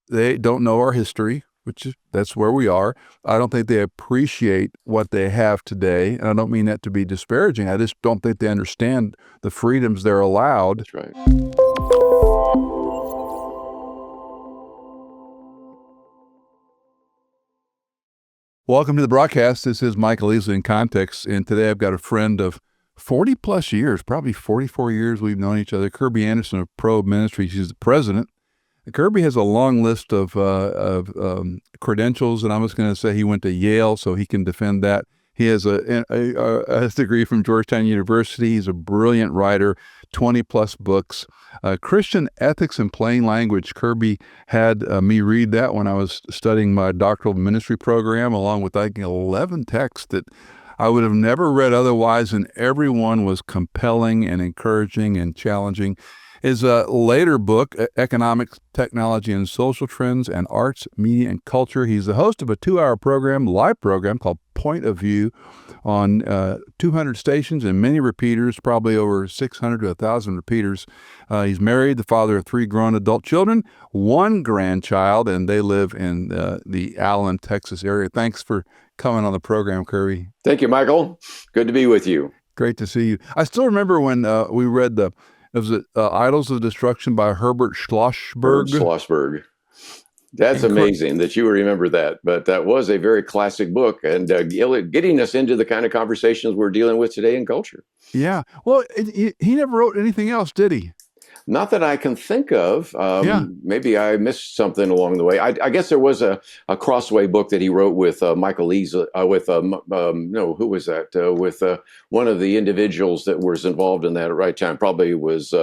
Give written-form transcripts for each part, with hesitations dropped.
they don't know our history, that's where we are. I don't think they appreciate what they have today. And I don't mean that to be disparaging. I just don't think they understand the freedoms they're allowed. That's right. Welcome to the broadcast. This is Michael Easley in Context, and today I've got a friend of 40 plus years, probably 44 years we've known each other, Kerby Anderson of Probe Ministries. He's the president. Kerby has a long list of credentials, and I'm just going to say he went to Yale, so he can defend that. He has a degree from Georgetown University. He's a brilliant writer, 20 plus books. Christian Ethics in Plain Language. Kerby had me read that when I was studying my doctoral ministry program, along with, I think, 11 texts that I would have never read otherwise, and everyone was compelling and encouraging and challenging. His later book, Economics, Technology, and Social Trends and Arts, Media, and Culture. He's the host of a 2-hour live program called Point of View on 200 stations and many repeaters, probably over 600 to 1,000 repeaters. He's married, the father of 3 grown adult children, 1 grandchild, and they live in the Allen, Texas area. Thanks for coming on the program, Kerby. Thank you, Michael. Good to be with you. Great to see you. I still remember when we read Idols of Destruction by Herbert Schlossberg. That's amazing that you remember that. But that was a very classic book, and getting us into the kind of conversations we're dealing with today in culture. Yeah. Well, he never wrote anything else, did he? Not that I can think of. Maybe I missed something along the way. I guess there was a Crossway book that he wrote with Michael Easley, who was that? With one of the individuals that was involved in that at right time. Probably was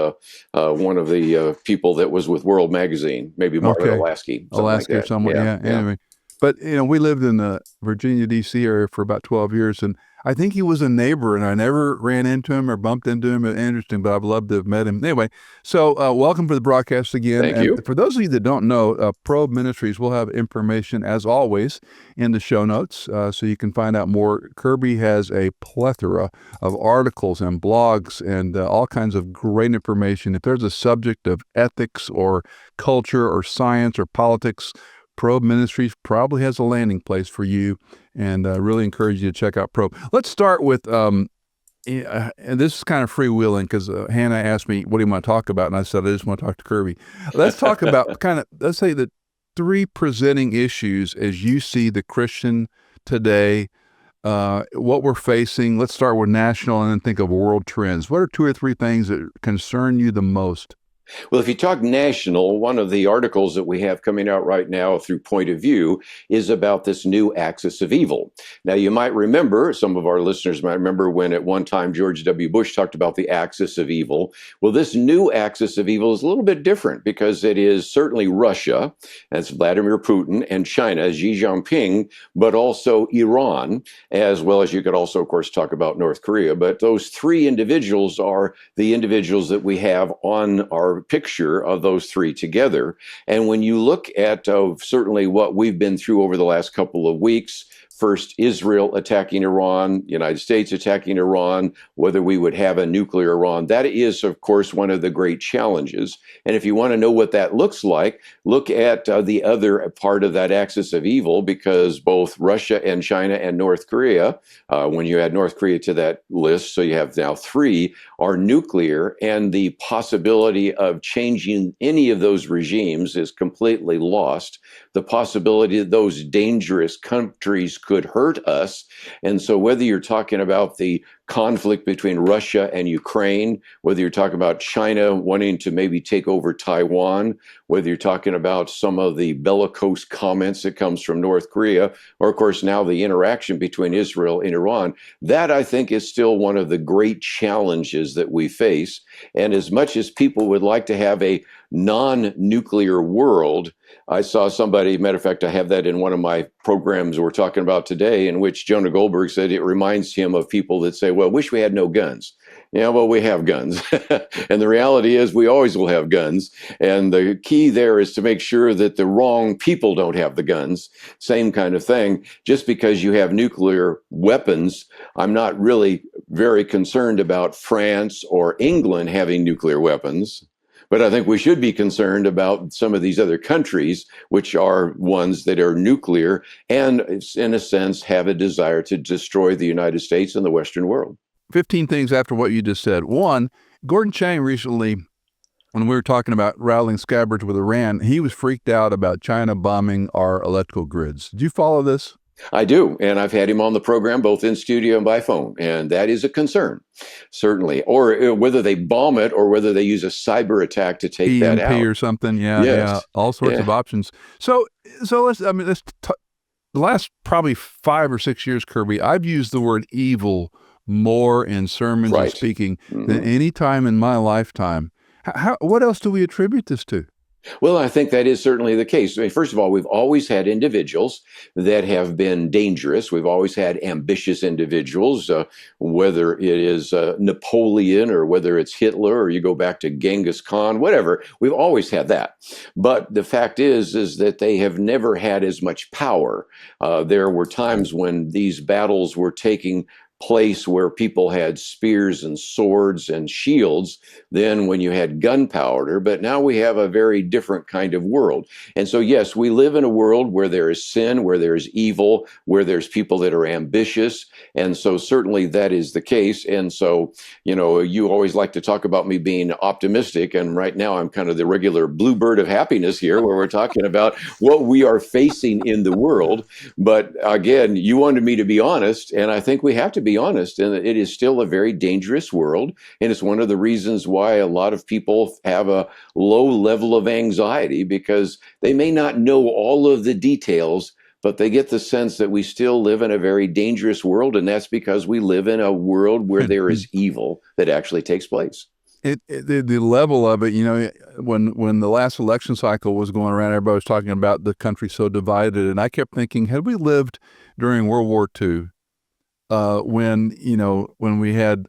one of the people that was with World Magazine, maybe Marvin Olasky. Alaska or someone, yeah. Anyway. But, we lived in the Virginia, D.C. area for about 12 years, and I think he was a neighbor, and I never ran into him or bumped into him. Interesting, but I'd love to have met him. Anyway, so welcome to the broadcast again. Thank you. For those of you that don't know, Probe Ministries will have information, as always, in the show notes, so you can find out more. Kerby has a plethora of articles and blogs and all kinds of great information. If there's a subject of ethics or culture or science or politics, Probe Ministries probably has a landing place for you, and I really encourage you to check out Probe. Let's start with, and this is kind of freewheeling because Hannah asked me, what do you want to talk about? And I said, I just want to talk to Kerby. Let's talk about let's say the 3 presenting issues as you see the Christian today, what we're facing. Let's start with national and then think of world trends. What are 2 or 3 things that concern you the most? Well, if you talk national, one of the articles that we have coming out right now through Point of View is about this new axis of evil. Now, you might remember, some of our listeners might remember when at one time George W. Bush talked about the axis of evil. Well, this new axis of evil is a little bit different because it is certainly Russia, that's Vladimir Putin, and China, Xi Jinping, but also Iran, as well as you could also, of course, talk about North Korea. But those 3 individuals are the individuals that we have on our picture of those 3 together. And when you look at certainly what we've been through over the last couple of weeks, first Israel attacking Iran, United States attacking Iran, whether we would have a nuclear Iran, that is, of course, one of the great challenges. And if you want to know what that looks like, look at the other part of that axis of evil, because both Russia and China and North Korea, when you add North Korea to that list, so you have now 3, are nuclear, and the possibility of changing any of those regimes is completely lost. The possibility that those dangerous countries could hurt us. And so whether you're talking about the conflict between Russia and Ukraine, whether you're talking about China wanting to maybe take over Taiwan, whether you're talking about some of the bellicose comments that comes from North Korea, or of course now the interaction between Israel and Iran, that I think is still one of the great challenges that we face. And as much as people would like to have a non-nuclear world, I saw somebody, matter of fact, I have that in one of my programs we're talking about today, in which Jonah Goldberg said it reminds him of people that say, well, wish we had no guns. Yeah, well, we have guns. And the reality is we always will have guns. And the key there is to make sure that the wrong people don't have the guns. Same kind of thing. Just because you have nuclear weapons, I'm not really very concerned about France or England having nuclear weapons. But I think we should be concerned about some of these other countries, which are ones that are nuclear and, in a sense, have a desire to destroy the United States and the Western world. 15 things after what you just said. One, Gordon Chang recently, when we were talking about rattling scabbards with Iran, he was freaked out about China bombing our electrical grids. Did you follow this? I do, and I've had him on the program both in studio and by phone, and that is a concern, certainly. Or whether they bomb it or whether they use a cyber attack to take that EMP out. or something. Yeah, Yes. yeah, all sorts of options. So let's the last probably 5 or 6 years, Kerby, I've used the word evil more in sermons and speaking than any time in my lifetime. What else do we attribute this to? Well, I think that is certainly the case. I mean, first of all, we've always had individuals that have been dangerous. We've always had ambitious individuals, whether it is Napoleon or whether it's Hitler or you go back to Genghis Khan, whatever. We've always had that. But the fact is that they have never had as much power. There were times when these battles were taking place where people had spears and swords and shields than when you had gunpowder, but now we have a very different kind of world. And so, yes, we live in a world where there is sin, where there is evil, where there's people that are ambitious. And so certainly that is the case. And so, you always like to talk about me being optimistic. And right now I'm kind of the regular bluebird of happiness here, where we're talking about what we are facing in the world. But again, you wanted me to be honest, and I think we have to be honest, and it is still a very dangerous world. And it's one of the reasons why a lot of people have a low level of anxiety, because they may not know all of the details, but they get the sense that we still live in a very dangerous world. And that's because we live in a world where there is evil that actually takes place. The level of it, when the last election cycle was going around, everybody was talking about the country so divided. And I kept thinking, had we lived during World War II, when we had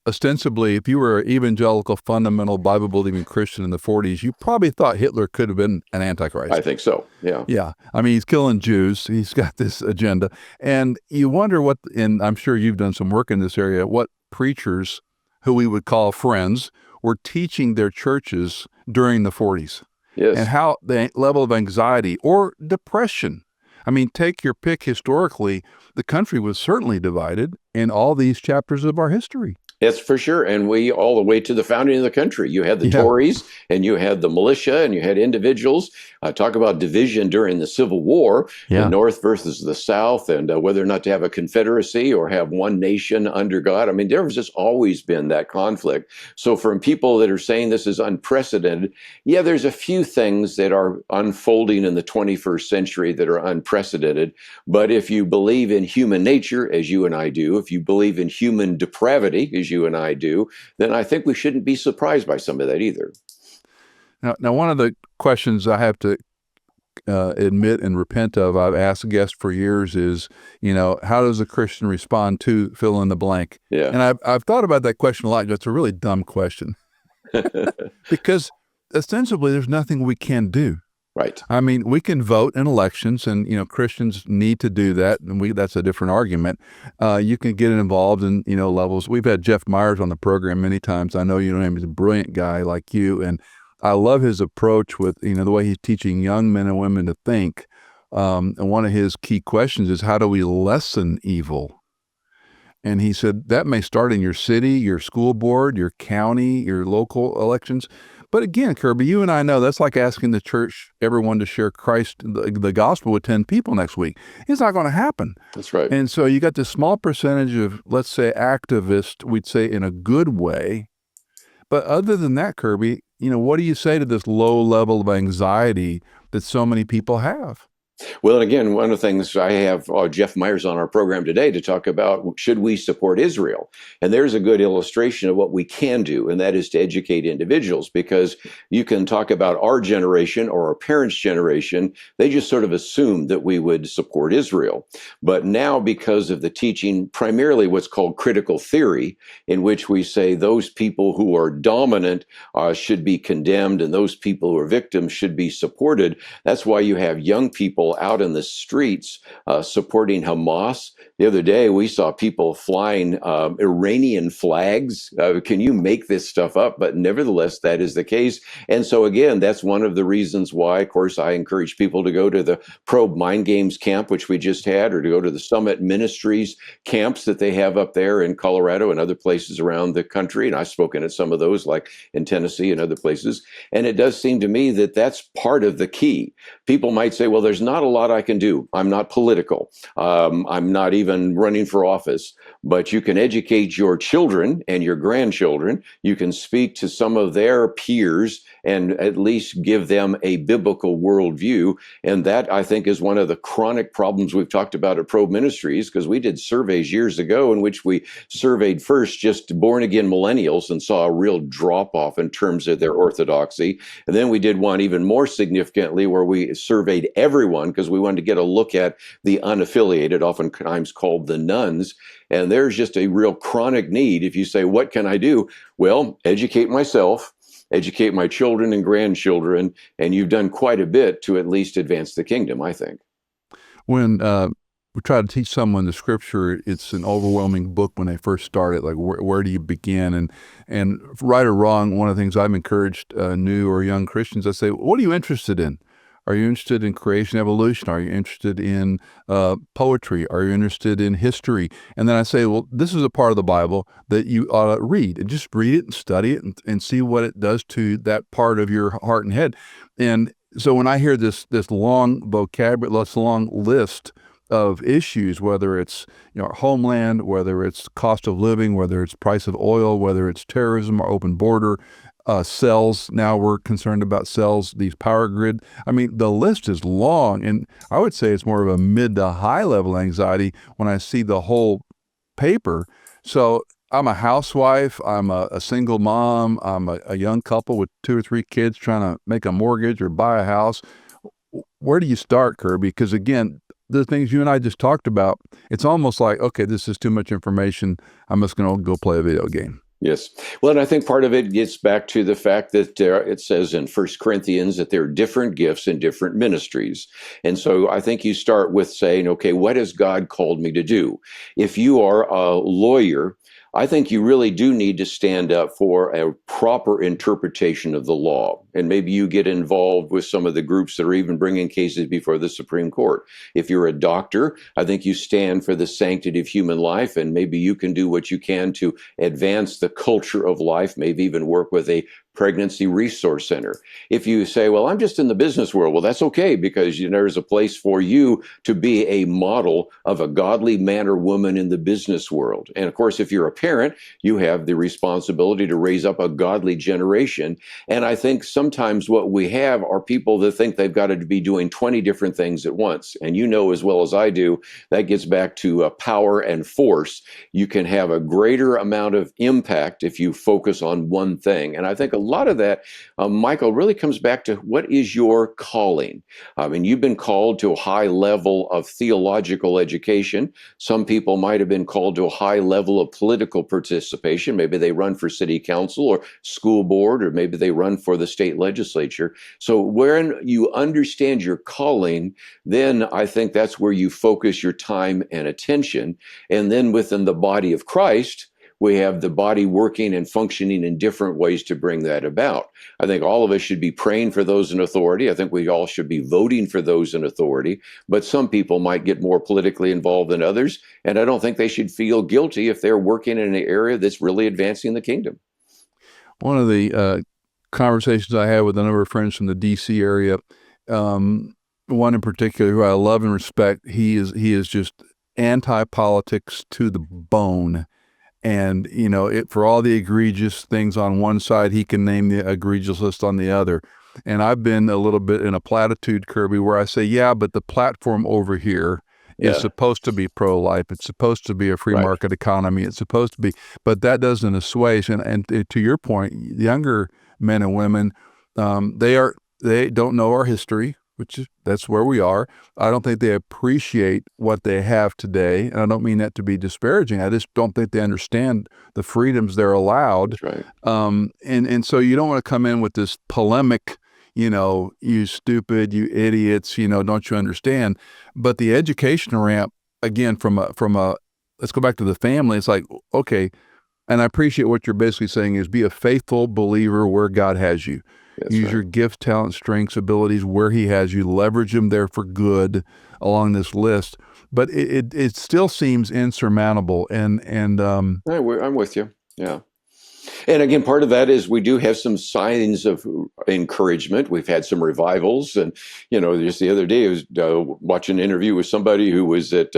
ostensibly, if you were an evangelical, fundamental, Bible-believing Christian in the 40s, you probably thought Hitler could have been an antichrist. I think so, yeah. Yeah. I mean, he's killing Jews. He's got this agenda. And you wonder and I'm sure you've done some work in this area, what preachers, who we would call friends, were teaching their churches during the 40s. Yes. And how the level of anxiety or depression. I mean, take your pick. Historically, the country was certainly divided in all these chapters of our history. That's for sure. And all the way to the founding of the country, you had the Tories and you had the militia and you had individuals. Talk about division during the Civil War, the North versus the South, and whether or not to have a confederacy or have one nation under God. I mean, there has just always been that conflict. So from people that are saying this is unprecedented, there's a few things that are unfolding in the 21st century that are unprecedented. But if you believe in human nature, as you and I do, if you believe in human depravity, as you and I do, then I think we shouldn't be surprised by some of that either. Now, one of the questions I have to admit and repent of, I've asked guests for years, is, how does a Christian respond to fill in the blank? Yeah. And I've thought about that question a lot. It's a really dumb question because ostensibly there's nothing we can do. Right. I mean, we can vote in elections, and Christians need to do that, and that's a different argument. You can get involved in levels. We've had Jeff Myers on the program many times. I know you know him. He's a brilliant guy like you, and I love his approach with the way he's teaching young men and women to think. And one of his key questions is, how do we lessen evil? And he said that may start in your city, your school board, your county, your local elections. But again, Kerby, you and I know that's like asking the church, everyone to share Christ, the gospel with 10 people next week. It's not going to happen. That's right. And so you got this small percentage of, let's say, activists, we'd say in a good way. But other than that, Kerby, what do you say to this low level of anxiety that so many people have? Well, and again, one of the things I have Jeff Myers on our program today to talk about, should we support Israel? And there's a good illustration of what we can do, and that is to educate individuals, because you can talk about our generation or our parents' generation. They just sort of assumed that we would support Israel. But now, because of the teaching, primarily what's called critical theory, in which we say those people who are dominant should be condemned and those people who are victims should be supported. That's why you have young people people out in the streets supporting Hamas. The other day, we saw people flying Iranian flags. Can you make this stuff up? But nevertheless, that is the case. And so, again, that's one of the reasons why, of course, I encourage people to go to the Probe Mind Games camp, which we just had, or to go to the Summit Ministries camps that they have up there in Colorado and other places around the country. And I've spoken at some of those, like in Tennessee and other places. And it does seem to me that that's part of the key. People might say, well, there's not a lot I can do. I'm not political. I'm not even running for office, but you can educate your children and your grandchildren. You can speak to some of their peers and at least give them a biblical worldview. And that, I think, is one of the chronic problems we've talked about at Probe Ministries, because we did surveys years ago in which we surveyed first just born-again millennials and saw a real drop-off in terms of their orthodoxy. And then we did one even more significantly where we surveyed everyone because we wanted to get a look at the unaffiliated, oftentimes called the nuns. And there's just a real chronic need. If you say, what can I do? Well, educate myself, educate my children and grandchildren, and you've done quite a bit to at least advance the kingdom, I think. When we try to teach someone the scripture, it's an overwhelming book when they first start it. Like, where do you begin? And right or wrong, one of the things I've encouraged new or young Christians, I say, what are you interested in? Are you interested in creation, evolution? Are you interested in poetry? Are you interested in history? And then I say, well, this is a part of the Bible that you ought to read. And just read it and study it and see what it does to that part of your heart and head. And so when I hear this long vocabulary, this long list of issues, whether it's our homeland, whether it's cost of living, whether it's price of oil, whether it's terrorism or open border, cells. Now we're concerned about cells, these power grid. I mean, the list is long, and I would say it's more of a mid to high level anxiety when I see the whole paper. So I'm a housewife, I'm a single mom, I'm a young couple with 2 or 3 kids trying to make a mortgage or buy a house. Where do you start, Kerby? Because again, the things you and I just talked about, it's almost like, okay, this is too much information. I'm just going to go play a video game. Yes. Well, and I think part of it gets back to the fact that it says in 1 Corinthians that there are different gifts and different ministries. And so I think you start with saying, okay, what has God called me to do? If you are a lawyer, I think you really do need to stand up for a proper interpretation of the law. And maybe you get involved with some of the groups that are even bringing cases before the Supreme Court. If you're a doctor, I think you stand for the sanctity of human life, and maybe you can do what you can to advance the culture of life, maybe even work with a pregnancy resource center. If you say, well, I'm just in the business world, well, that's okay, because there's a place for you to be a model of a godly man or woman in the business world. And of course, if you're a parent, you have the responsibility to raise up a godly generation. And I think sometimes what we have are people that think they've got to be doing 20 different things at once. And you know as well as I do, that gets back to power and force. You can have a greater amount of impact if you focus on one thing. And I think a lot of that, Michael, really comes back to what is your calling? I mean, you've been called to a high level of theological education. Some people might have been called to a high level of political participation. Maybe they run for city council or school board, or maybe they run for the state legislature. So when you understand your calling, then I think that's where you focus your time and attention. And then within the body of Christ, we have the body working and functioning in different ways to bring that about. I think all of us should be praying for those in authority. I think we all should be voting for those in authority. But some people might get more politically involved than others. And I don't think they should feel guilty if they're working in an area that's really advancing the kingdom. One of the conversations I had with a number of friends from the D.C. area, one in particular who I love and respect, he is just anti-politics to the bone. And, for all the egregious things on one side, he can name the egregious list on the other. And I've been a little bit in a platitude, Kerby, where I say, yeah, but the platform over here is supposed to be pro-life. It's supposed to be a free market economy. It's supposed to be, but that doesn't assuage. And to your point, younger men and women, they don't know our history, that's where we are. I don't think they appreciate what they have today. And I don't mean that to be disparaging. I just don't think they understand the freedoms they're allowed. That's right. And so you don't want to come in with this polemic, you stupid, you idiots, don't you understand? But the education ramp, again, from a let's go back to the family. It's like, okay, and I appreciate what you're basically saying is be a faithful believer where God has you. That's Use right. your gift, talent, strengths, abilities where He has you. Leverage them there for good along this list. But it still seems insurmountable. And I'm with you. Yeah. And again, part of that is we do have some signs of encouragement. We've had some revivals. And, just the other day, I was watching an interview with somebody who was at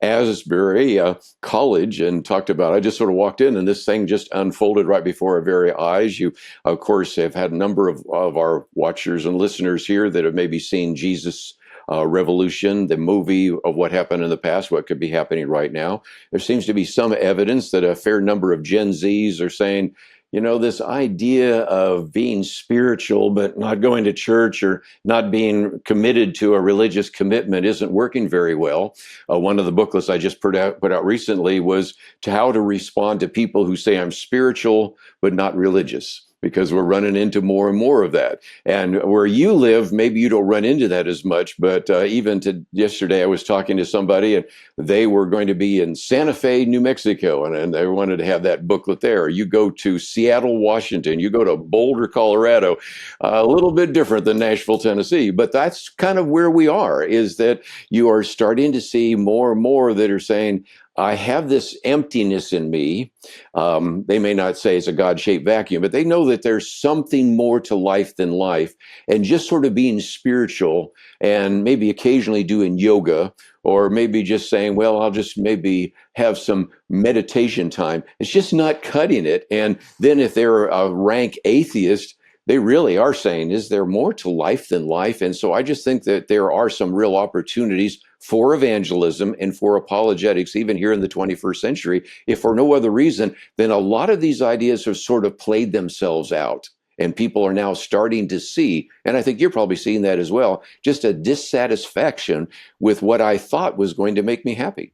Asbury College and talked about, I just sort of walked in and this thing just unfolded right before our very eyes. You, of course, have had a number of our watchers and listeners here that have maybe seen Jesus Revolution, the movie of what happened in the past, what could be happening right now. There seems to be some evidence that a fair number of Gen Zs are saying, this idea of being spiritual but not going to church or not being committed to a religious commitment isn't working very well. One of the booklets I just put out recently was to how to respond to people who say I'm spiritual but not religious, because we're running into more and more of that. And where you live, maybe you don't run into that as much, but even to yesterday, I was talking to somebody and they were going to be in Santa Fe, New Mexico, and they wanted to have that booklet there. You go to Seattle, Washington, you go to Boulder, Colorado, a little bit different than Nashville, Tennessee, but that's kind of where we are, is that you are starting to see more and more that are saying, I have this emptiness in me. They may not say it's a God-shaped vacuum, but they know that there's something more to life than life. And just sort of being spiritual and maybe occasionally doing yoga, or maybe just saying, well, I'll just maybe have some meditation time. It's just not cutting it. And then if they're a rank atheist, they really are saying, is there more to life than life? And so I just think that there are some real opportunities for evangelism and for apologetics, even here in the 21st century, if for no other reason than a lot of these ideas have sort of played themselves out. And people are now starting to see, and I think you're probably seeing that as well, just a dissatisfaction with what I thought was going to make me happy.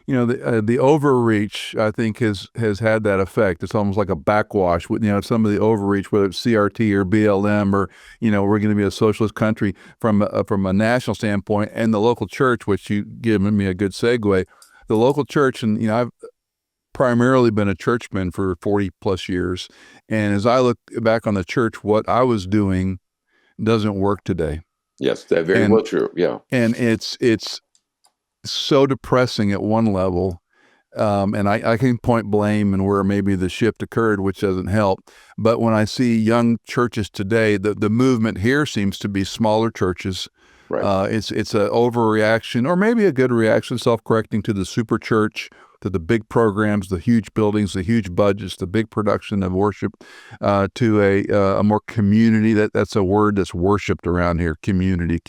The overreach, I think, has had that effect. It's almost like a backwash with, some of the overreach, whether it's CRT or BLM or, we're going to be a socialist country from a national standpoint, and the local church, which you've given me a good segue. The local church, and, I've primarily been a churchman for 40 plus years. And as I look back on the church, what I was doing doesn't work today. Yes, that's very well true. Yeah. And it's so depressing at one level, and I can point blame and where maybe the shift occurred, which doesn't help. But when I see young churches today, the movement here seems to be smaller churches. Right. It's an overreaction, or maybe a good reaction, self-correcting to the super church, to the big programs, the huge buildings, the huge budgets, the big production of worship, to a more community. That's a word that's worshipped around here. Community,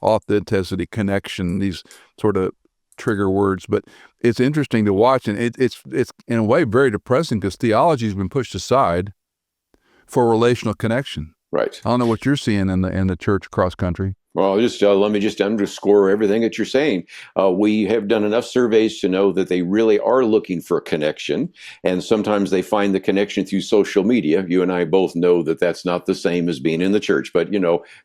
authenticity, connection. These sort of trigger words, but it's interesting to watch, and it's in a way very depressing because theology has been pushed aside for relational connection. Right. I don't know what you're seeing in the church across country. Well, just let me just underscore everything that you're saying. We have done enough surveys to know that they really are looking for a connection, and sometimes they find the connection through social media. You and I both know that that's not the same as being in the church, but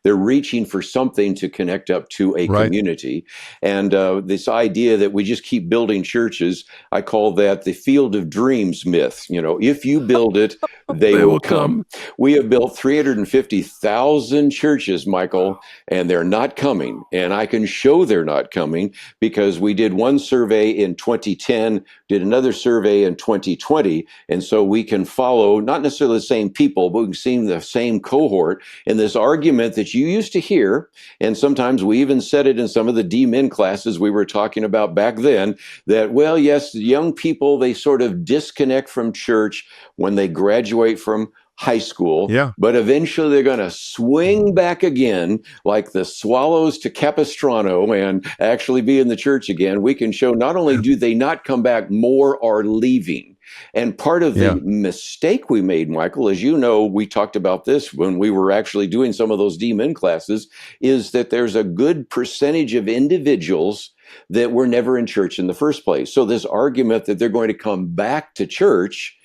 they're reaching for something to connect up to a community. And this idea that we just keep building churches, I call that the field of dreams myth. If you build it, they will come. We have built 350,000 churches, Michael, and they're not coming. And I can show they're not coming because we did one survey in 2010, did another survey in 2020. And so we can follow not necessarily the same people, but we can see the same cohort in this argument that you used to hear. And sometimes we even said it in some of the D-Min classes we were talking about back then, that, well, yes, young people, they sort of disconnect from church when they graduate from high school, but eventually they're going to swing back again like the swallows to Capistrano and actually be in the church again. We can show not only do they not come back, more are leaving. And part of the mistake we made, Michael, as you know, we talked about this when we were actually doing some of those D-Min classes, is that there's a good percentage of individuals that were never in church in the first place. So this argument that they're going to come back to church,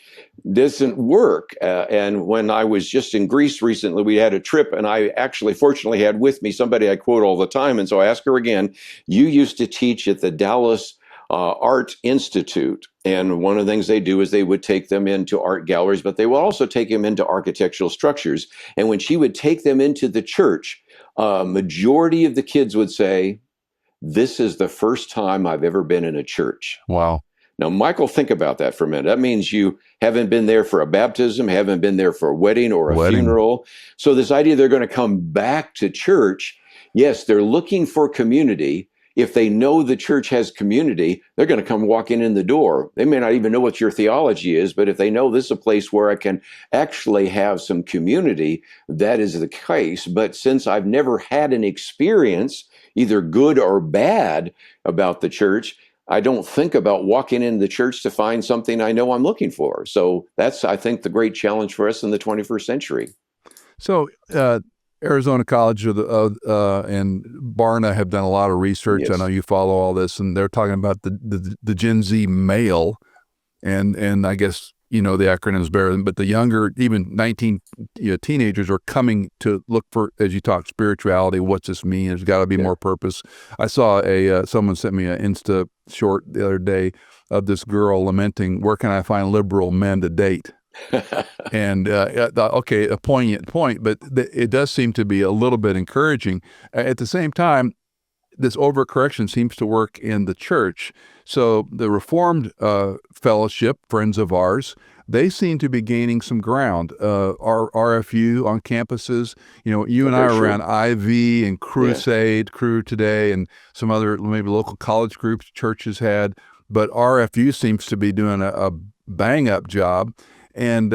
doesn't work. And when I was just in Greece recently, we had a trip, and I actually, fortunately, had with me somebody I quote all the time. And so I asked her again, you used to teach at the Dallas Art Institute. And one of the things they do is they would take them into art galleries, but they would also take them into architectural structures. And when she would take them into the church, majority of the kids would say, this is the first time I've ever been in a church. Wow. Now, Michael, think about that for a minute. That means you haven't been there for a baptism, haven't been there for a wedding or a funeral. So this idea they're going to come back to church, yes, they're looking for community. If they know the church has community, they're going to come walking in the door. They may not even know what your theology is, but if they know this is a place where I can actually have some community, that is the case. But since I've never had an experience, either good or bad, about the church, I don't think about walking into the church to find something I know I'm looking for. So that's, I think, the great challenge for us in the 21st century. So Arizona College and Barna have done a lot of research. Yes. I know you follow all this, and they're talking about the Gen Z male, and I guess you know the acronyms better, but the younger, even 19 teenagers are coming to look for, as you talk, spirituality. What's this mean? There's got to be more purpose. I saw someone sent me an Insta short the other day of this girl lamenting, where can I find liberal men to date? And okay, a poignant point, but it does seem to be a little bit encouraging. At the same time, this overcorrection seems to work in the church. So the Reformed Fellowship, friends of ours, they seem to be gaining some ground. Our RFU on campuses, you and I are around IV and Crusade, Crew Today, and some other maybe local college groups churches had. But RFU seems to be doing a bang-up job. And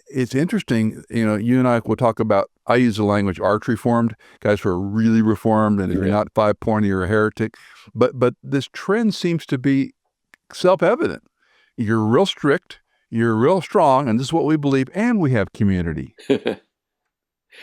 it's interesting, you and I will talk about, I use the language arch reformed, guys who are really reformed, and if you're not 5-pointy, you're a heretic. But this trend seems to be self-evident. You're real strict, you're real strong, and this is what we believe, and we have community.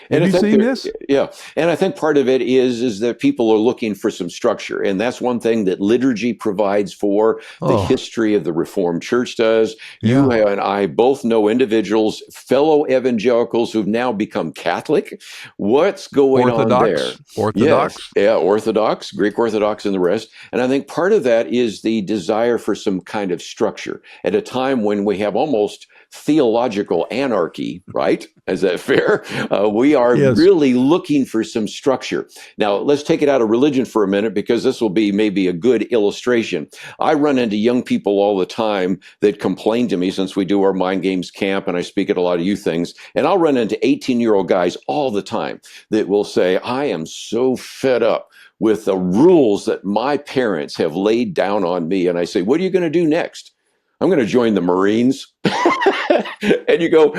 Have you seen this? Yeah. And I think part of it is that people are looking for some structure. And that's one thing that liturgy provides for. The history of the Reformed Church does. You and I both know individuals, fellow evangelicals who've now become Catholic. What's going on there? Orthodox. Yes. Yeah, Orthodox, Greek Orthodox and the rest. And I think part of that is the desire for some kind of structure at a time when we have almost theological anarchy, right? Is that fair? We are really looking for some structure. Now, let's take it out of religion for a minute, because this will be maybe a good illustration. I run into young people all the time that complain to me, since we do our Mind Games camp and I speak at a lot of youth things, and I'll run into 18-year-old guys all the time that will say, I am so fed up with the rules that my parents have laid down on me. And I say, what are you going to do next? I'm going to join the Marines. And you go,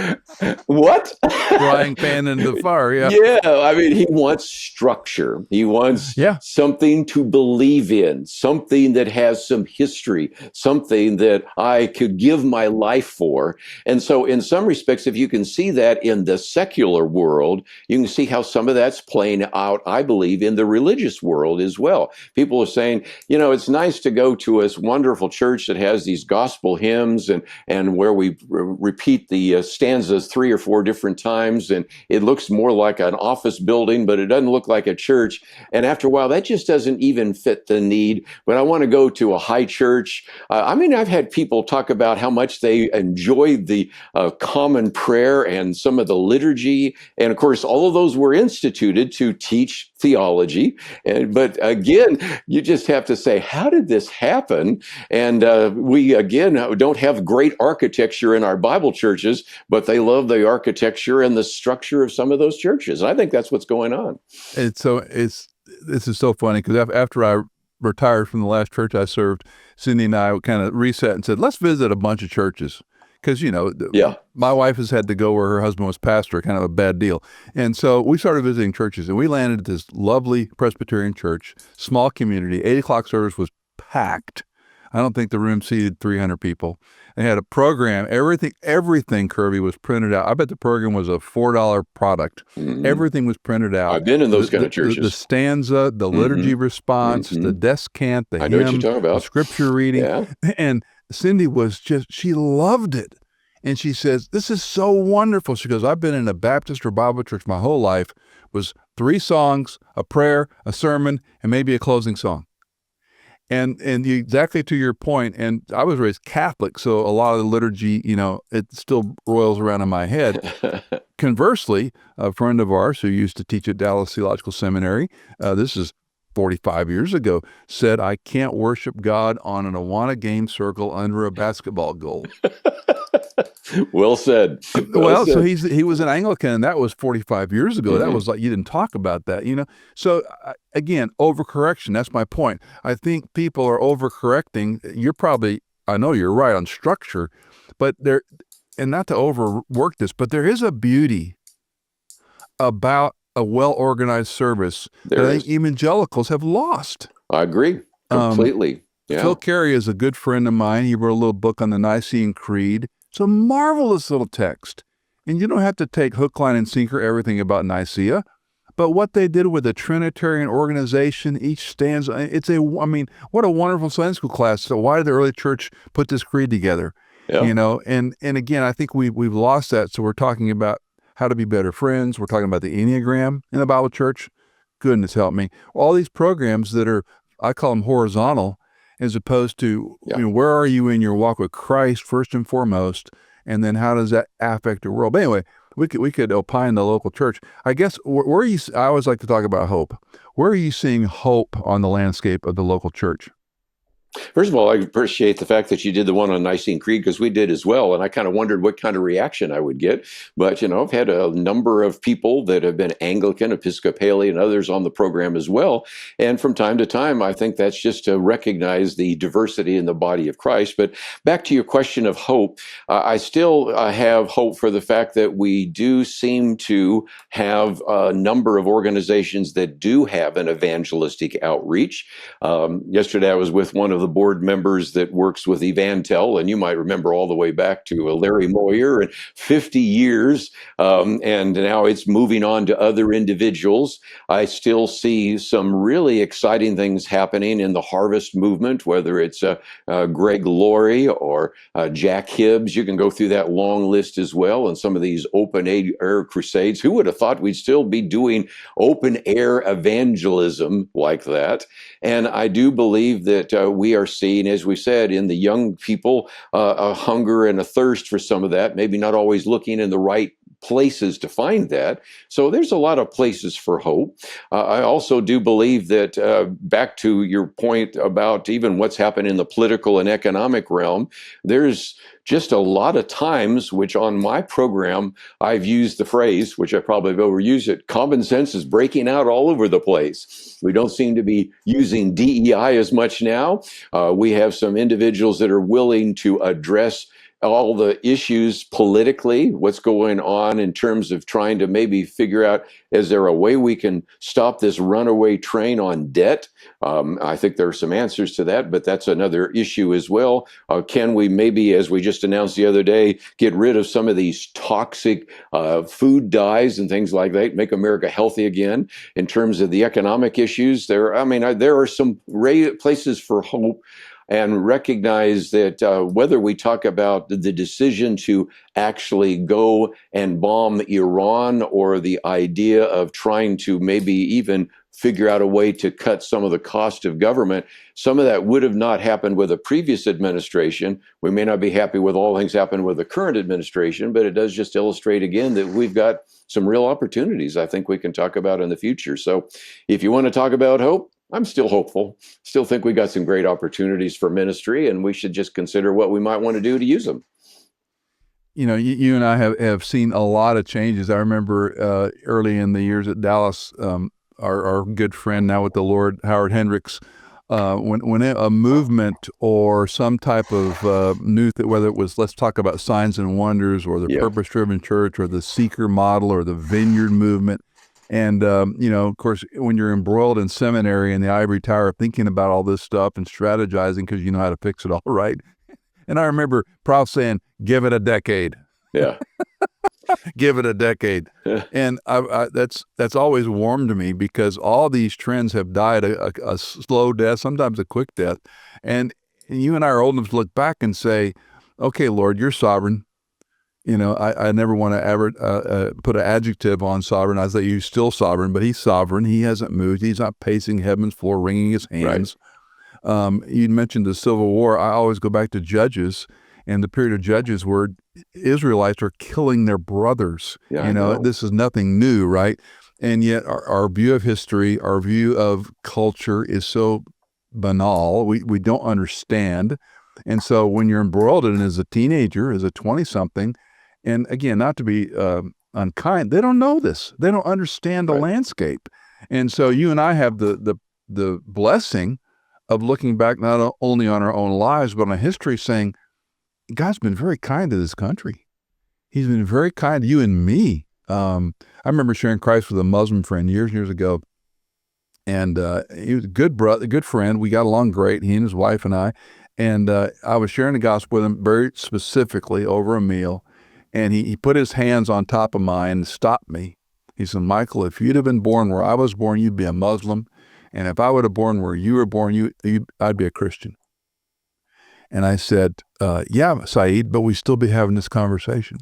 what? Frying pan in the fire, Yeah, I mean, he wants structure. He wants something to believe in, something that has some history, something that I could give my life for. And so in some respects, if you can see that in the secular world, you can see how some of that's playing out, I believe, in the religious world as well. People are saying, it's nice to go to a wonderful church that has these gospel hymns and where we repeat the stanzas 3 or 4 different times, and it looks more like an office building, but it doesn't look like a church. And after a while, that just doesn't even fit the need. But I want to go to a high church. I've had people talk about how much they enjoyed the common prayer and some of the liturgy. And of course, all of those were instituted to teach theology. But again, you just have to say, how did this happen? And we, again, don't have great architecture in our Bible churches, but they love the architecture and the structure of some of those churches. And I think that's what's going on. This is so funny, because after I retired from the last church I served, Cindy and I kind of reset and said, let's visit a bunch of churches. Because, my wife has had to go where her husband was pastor, kind of a bad deal. And so we started visiting churches, and we landed at this lovely Presbyterian church, small community. 8 o'clock service was packed. I don't think the room seated 300 people. They had a program. Everything, Kerby, was printed out. I bet the program was a $4 product. Mm-hmm. Everything was printed out. I've been in those kind of churches. The stanza, the liturgy response, the descant, the hymn, the scripture reading. Yeah. And Cindy was she loved it. And she says, this is so wonderful. She goes, I've been in a Baptist or Bible church my whole life. Was 3 songs, a prayer, a sermon, and maybe a closing song. And exactly to your point, and I was raised Catholic, so a lot of the liturgy, it still roils around in my head. Conversely, a friend of ours who used to teach at Dallas Theological Seminary, this is 45 years ago, said, I can't worship God on an Awana game circle under a basketball goal. Well said. Well, so he was an Anglican, and that was 45 years ago. That was like, you didn't talk about that, So again, overcorrection, that's my point. I think people are overcorrecting. I know you're right on structure, but and not to overwork this, but there is a beauty about a well-organized service that I think evangelicals have lost. I agree completely. Phil Carey is a good friend of mine. He wrote a little book on the Nicene Creed. It's a marvelous little text. And you don't have to take hook, line, and sinker everything about Nicaea. But what they did with the Trinitarian organization, each stanza, what a wonderful Sunday school class. So why did the early church put this creed together? Yeah. And again, I think we've lost that. So we're talking about how to be better friends. We're talking about the Enneagram in the Bible church. Goodness help me. All these programs that are, I call them horizontal, as opposed to, where are you in your walk with Christ first and foremost, and then how does that affect the world? But anyway, we could opine the local church. I guess, I always like to talk about hope. Where are you seeing hope on the landscape of the local church? First of all, I appreciate the fact that you did the one on Nicene Creed, because we did as well. And I kind of wondered what kind of reaction I would get. But, I've had a number of people that have been Anglican, Episcopalian, and others on the program as well. And from time to time, I think that's just to recognize the diversity in the body of Christ. But back to your question of hope, I still have hope for the fact that we do seem to have a number of organizations that do have an evangelistic outreach. Yesterday, I was with one of the board members that works with Evantel, and you might remember all the way back to Larry Moyer and 50 years, and now it's moving on to other individuals. I still see some really exciting things happening in the harvest movement, whether it's Greg Laurie or Jack Hibbs. You can go through that long list as well, and some of these open air crusades. Who would have thought we'd still be doing open air evangelism like that? And I do believe that we are seeing, as we said, in the young people, a hunger and a thirst for some of that, maybe not always looking in the right places to find that. So there's a lot of places for hope. I also do believe that, back to your point about even what's happened in the political and economic realm, there's just a lot of times, which on my program, I've used the phrase, which I probably have overused it, common sense is breaking out all over the place. We don't seem to be using DEI as much now. We have some individuals that are willing to address all the issues politically, what's going on in terms of trying to maybe figure out, is there a way we can stop this runaway train on debt? I think there are some answers to that, but that's another issue as well. Can we maybe, as we just announced the other day, get rid of some of these toxic food dyes and things like that, make America healthy again? In terms of the economic issues, there are some places for hope, and recognize that whether we talk about the decision to actually go and bomb Iran, or the idea of trying to maybe even figure out a way to cut some of the cost of government, some of that would have not happened with a previous administration. We may not be happy with all things happening with the current administration, but it does just illustrate again that we've got some real opportunities I think we can talk about in the future. So if you want to talk about hope, I'm still hopeful. Still think we got some great opportunities for ministry, and we should just consider what we might want to do to use them. You and I have seen a lot of changes. I remember early in the years at Dallas, our good friend now with the Lord, Howard Hendricks, when a movement or some type of whether it was, let's talk about signs and wonders, or the purpose-driven church, or the seeker model, or the vineyard movement. And, of course, when you're embroiled in seminary in the ivory tower thinking about all this stuff and strategizing because you know how to fix it all right. And I remember Prof saying, give it a decade. Yeah. Give it a decade. And that's always warmed me, because all these trends have died a slow death, sometimes a quick death. And you and I are old enough to look back and say, okay, Lord, you're sovereign. I never want to ever put an adjective on sovereign. I say he's still sovereign, but he's sovereign. He hasn't moved. He's not pacing heaven's floor, wringing his hands. Right. You mentioned the Civil War. I always go back to Judges and the period of Judges where Israelites are killing their brothers. Yeah, this is nothing new, right? And yet our view of history, our view of culture is so banal. We don't understand. And so when you're embroiled in it as a teenager, as a 20-something, and again, not to be unkind, they don't know this. They don't understand the landscape. And so you and I have the blessing of looking back not only on our own lives, but on history, saying, God's been very kind to this country. He's been very kind to you and me. I remember sharing Christ with a Muslim friend years ago. And he was a good brother, a good friend. We got along great, he and his wife and I. And I was sharing the gospel with him very specifically over a meal. And he put his hands on top of mine and stopped me. He said, Michael, if you'd have been born where I was born, you'd be a Muslim. And if I would have born where you were born, I'd be a Christian. And I said, yeah, Saeed, but we'd still be having this conversation.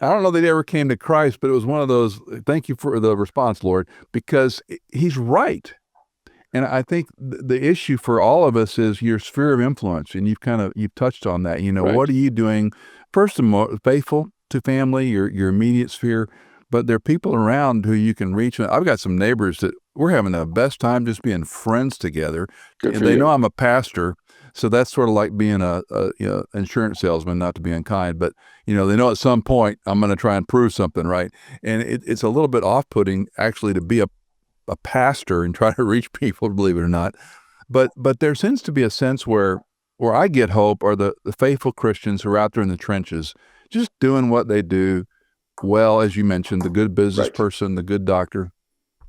I don't know that he ever came to Christ, but it was one of those, thank you for the response, Lord, because he's right. And I think the issue for all of us is your sphere of influence. And you've touched on that. Right. What are you doing? First and most, faithful to family, your immediate sphere, but there are people around who you can reach. I've got some neighbors that we're having the best time just being friends together. And they know I'm a pastor. So that's sort of like being a insurance salesman, not to be unkind, but they know at some point I'm going to try and prove something, right? And it's a little bit off-putting actually to be a pastor and try to reach people, believe it or not. But there seems to be a sense where I get hope are the faithful Christians who are out there in the trenches, just doing what they do well, as you mentioned, the good business person, the good doctor.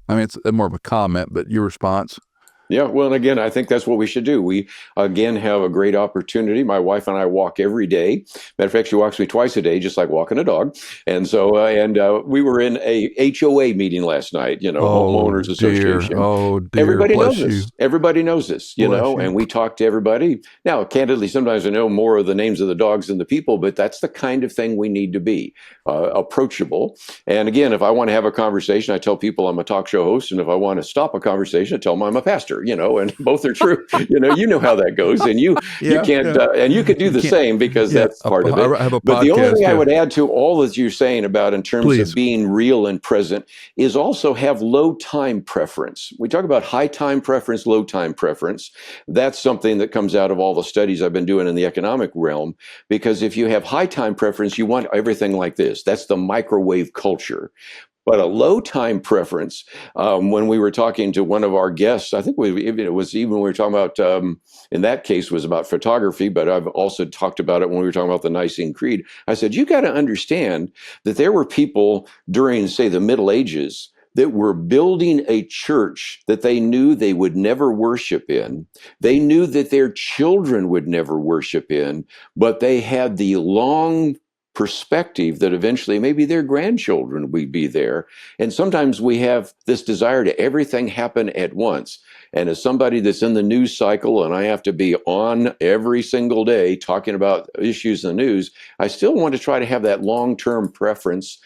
I mean, it's more of a comment, but your response? Yeah, well, and again, I think that's what we should do. We, again, have a great opportunity. My wife and I walk every day. Matter of fact, she walks me twice a day, just like walking a dog. And so, we were in a HOA meeting last night, Homeowners Association. Oh, dear. Everybody knows this. Everybody knows this, and we talk to everybody. Now, candidly, sometimes I know more of the names of the dogs than the people, but that's the kind of thing we need to be, approachable. And again, if I want to have a conversation, I tell people I'm a talk show host. And if I want to stop a conversation, I tell them I'm a pastor. And both are true. You know how that goes, and you can't, and you could do the same because that's part of it. But the only thing I would add to all that you're saying about in terms of being real and present is also have low time preference. We talk about high time preference, low time preference. That's something that comes out of all the studies I've been doing in the economic realm, because if you have high time preference, you want everything like this. That's the microwave culture. But a low time preference, when we were talking to one of our guests, I think it was even when we were talking about, in that case, was about photography, but I've also talked about it when we were talking about the Nicene Creed. I said, you got to understand that there were people during, say, the Middle Ages that were building a church that they knew they would never worship in. They knew that their children would never worship in, but they had the long perspective that eventually maybe their grandchildren would be there. And sometimes we have this desire to everything happen at once. And as somebody that's in the news cycle and I have to be on every single day talking about issues in the news, I still want to try to have that long-term preference,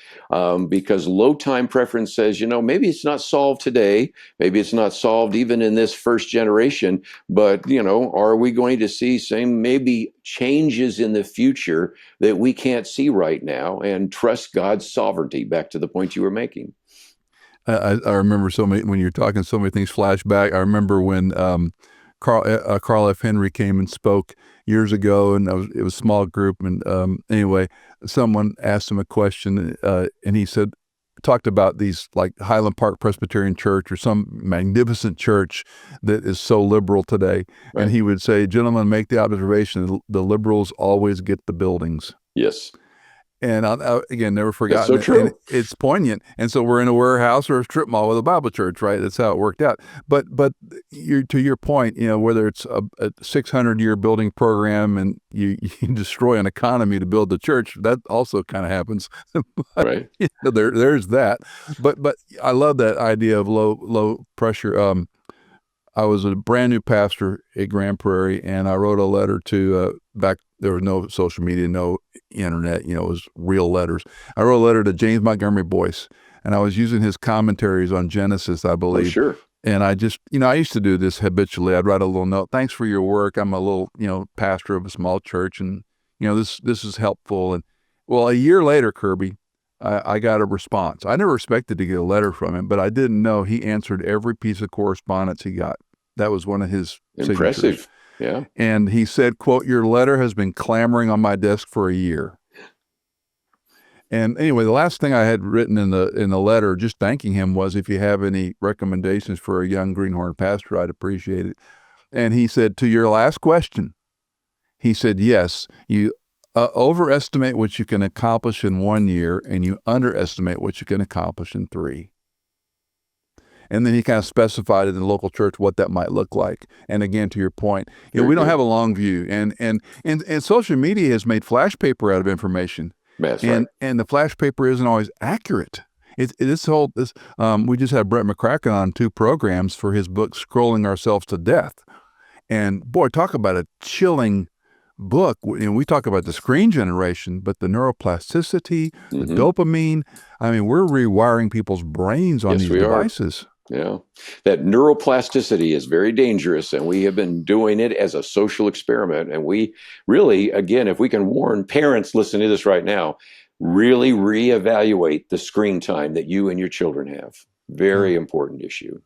because low time preference says, maybe it's not solved today. Maybe it's not solved even in this first generation, but, are we going to see maybe changes in the future that we can't see right now, and trust God's sovereignty, back to the point you were making. I remember when you're talking, so many things flash back. I remember when Carl F. Henry came and spoke years ago, and it was a small group. And anyway, someone asked him a question, and he talked about these like Highland Park Presbyterian Church or some magnificent church that is so liberal today. Right. And he would say, gentlemen, make the observation, the liberals always get the buildings. Yes. And I again, never forgotten. That's so true. And it's poignant. And so we're in a warehouse or a strip mall with a Bible church, right? That's how it worked out. But to your point, whether it's a 600-year building program and you destroy an economy to build the church, that also kind of happens. But, right. There's that. But I love that idea of low pressure. I was a brand new pastor at Grand Prairie, and I wrote a letter to back There was no social media, no internet, it was real letters. I wrote a letter to James Montgomery Boyce, and I was using his commentaries on Genesis, I believe. Oh, sure. And I just, I used to do this habitually. I'd write a little note. Thanks for your work. I'm a little, pastor of a small church, and, this is helpful. And well, a year later, Kerby, I got a response. I never expected to get a letter from him, but I didn't know he answered every piece of correspondence he got. That was one of his Impressive. signatures. Yeah. And he said, quote, "Your letter has been clamoring on my desk for a year." And anyway, the last thing I had written in the letter, just thanking him, was, "If you have any recommendations for a young greenhorn pastor, I'd appreciate it." And he said, "To your last question," he said, "yes, you overestimate what you can accomplish in 1 year, and you underestimate what you can accomplish in 3. And then he kind of specified in the local church what that might look like. And again, to your point, we don't have a long view, and social media has made flash paper out of information. That's right. And the flash paper isn't always accurate. We just had Brett McCracken on 2 programs for his book, Scrolling Ourselves to Death. And boy, talk about a chilling book. We talk about the screen generation, but the neuroplasticity, the dopamine. I mean, we're rewiring people's brains on these devices. Yeah. That neuroplasticity is very dangerous, and we have been doing it as a social experiment. And we really, again, if we can warn parents listening to this right now, really reevaluate the screen time that you and your children have. Very important issue.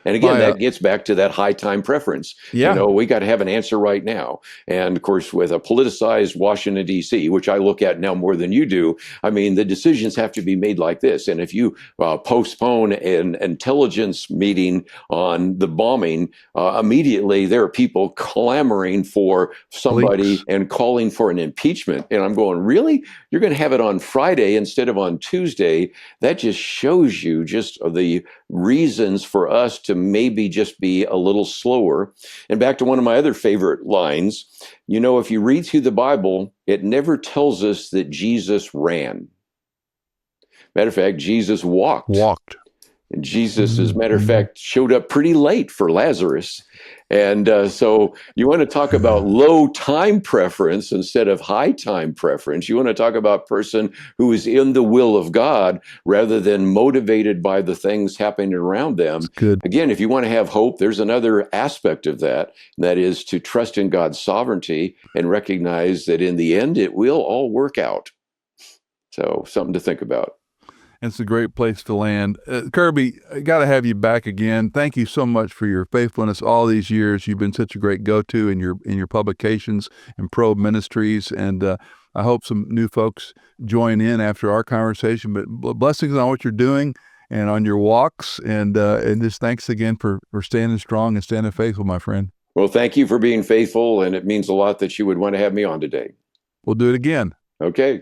And again, that gets back to that high time preference. Yeah. We got to have an answer right now. And of course, with a politicized Washington, D.C., which I look at now more than you do, I mean, the decisions have to be made like this. And if you postpone an intelligence meeting on the bombing, immediately there are people clamoring for somebody and calling for an impeachment. And I'm going, really? You're going to have it on Friday instead of on Tuesday? That just shows you just the reasons for us to maybe just be a little slower. And back to one of my other favorite lines, if you read through the Bible, it never tells us that Jesus ran. Matter of fact, Jesus walked. And Jesus, as a matter of fact, showed up pretty late for Lazarus. And so you want to talk about low time preference instead of high time preference. You want to talk about a person who is in the will of God rather than motivated by the things happening around them. Good. Again, if you want to have hope, there's another aspect of that. And that is to trust in God's sovereignty and recognize that in the end, it will all work out. So something to think about. It's a great place to land. Kerby, I got to have you back again. Thank you so much for your faithfulness all these years. You've been such a great go-to in your publications and Probe Ministries, and I hope some new folks join in after our conversation. But blessings on what you're doing and on your walks, and just thanks again for standing strong and standing faithful, my friend. Well, thank you for being faithful, and it means a lot that you would want to have me on today. We'll do it again. Okay.